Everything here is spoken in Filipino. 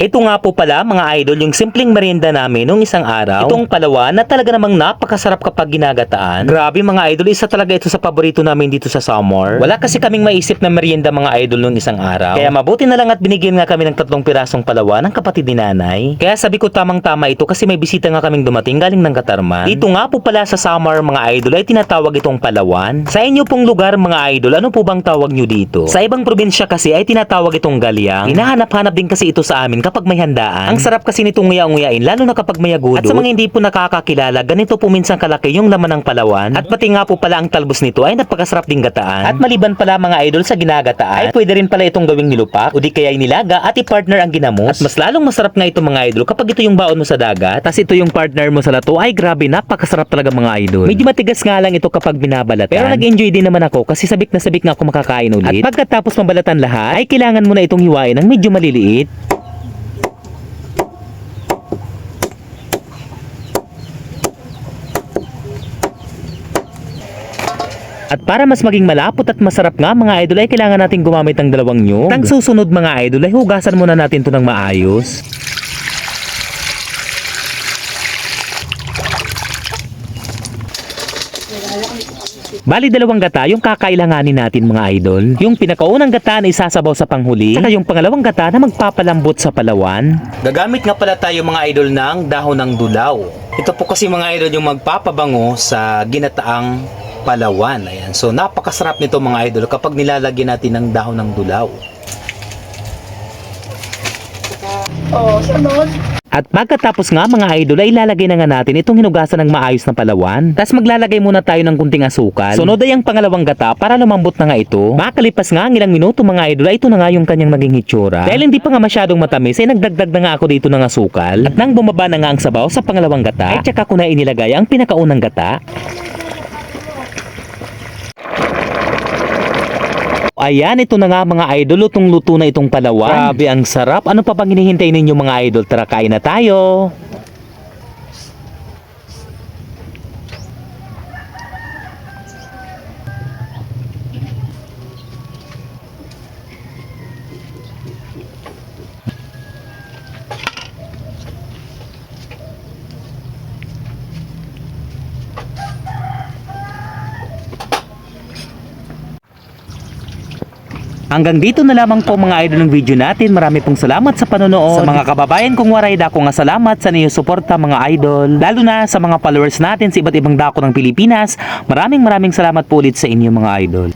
Ito nga po pala mga idol yung simpleng merienda namin nung isang araw. Itong palawan na talaga namang napakasarap kapag ginagataan. Grabe mga idol, isa talaga ito sa paborito namin dito sa summer. Wala kasi kaming maisip na merienda mga idol nung isang araw. Kaya mabuti na lang at binigyan nga kami ng 3 pirasong palawan ng kapatid ni nanay. Kaya sabi ko tamang-tama ito kasi may bisita nga kaming dumating galing ng Katarman. Dito nga po pala sa summer mga idol ay tinatawag itong palawan. Sa inyo pong lugar mga idol, ano po bang tawag nyo dito? Sa ibang probinsya kasi ay tinatawag itong galyang. Hinahanap-hanap din kasi ito sa amin kapag may handaan. Ang sarap kasi nitong nguya-nguyain lalo na kapag may agudot. At sa mga hindi po nakakakilala, ganito po minsan kalaki yung laman ng palawan. At pati nga po pala ang talbos nito ay napakasarap ding gataan. At maliban pala mga idol sa ginagataan, ay pwede rin pala itong gawing nilupak o di kaya nilaga at i-partner ang ginamos. At mas lalong masarap nga ito mga idol kapag ito yung baon mo sa dagat. Tas ito yung partner mo sa lato, ay grabe, napakasarap talaga mga idol. Medyo matigas nga lang ito kapag binabalatan. Pero nag-enjoy din naman ako kasi sabik na sabik nga ako makakain ulit. At pagkatapos mabalatan lahat, ay kailangan mo na itong hiwain ng medyo maliliit. At para mas maging malapot at masarap nga mga idol ay kailangan natin gumamit ng 2 nyug. Ang susunod mga idol ay hugasan muna natin ito ng maayos. Bali 2 gata yung kakailanganin natin mga idol. Yung pinakaunang gata na isasabaw sa panghuli, saka yung pangalawang gata na magpapalambot sa palawan. Gagamit nga pala tayo mga idol ng dahon ng dulaw. Ito po kasi mga idol yung magpapabango sa ginataang palawan. Ayan. So napakasarap nito mga idol kapag nilalagyan natin ng dahon ng dulaw. Sunod. At pagkatapos nga mga idol ay ilalagay na nga natin itong hinugasan ng maayos na palawan. Tapos maglalagay muna tayo ng kunting asukal. Sunod ay ang pangalawang gata para lumambot na nga ito. Makalipas nga ang ilang minuto mga idol ay ito na nga yung kanyang naging hitsura. Dahil hindi pa nga masyadong matamis ay nagdagdag na nga ako dito ng asukal. At nang bumaba na nga ang sabaw sa pangalawang gata ay tsaka ko na inilagay ang pinakaunang gata. Ayan, ito na nga mga idol, lutong-luto na itong palawan. Grabe, ang sarap. Ano pa bang hinihintay ninyo mga idol? Tara, kain na tayo. Hanggang dito na lamang po mga idol ng video natin. Marami pong salamat sa panonood. Sa mga kababayan kong waray dako nga salamat sa inyo suporta mga idol. Lalo na sa mga followers natin sa iba't ibang dako ng Pilipinas. Maraming salamat po ulit sa inyo mga idol.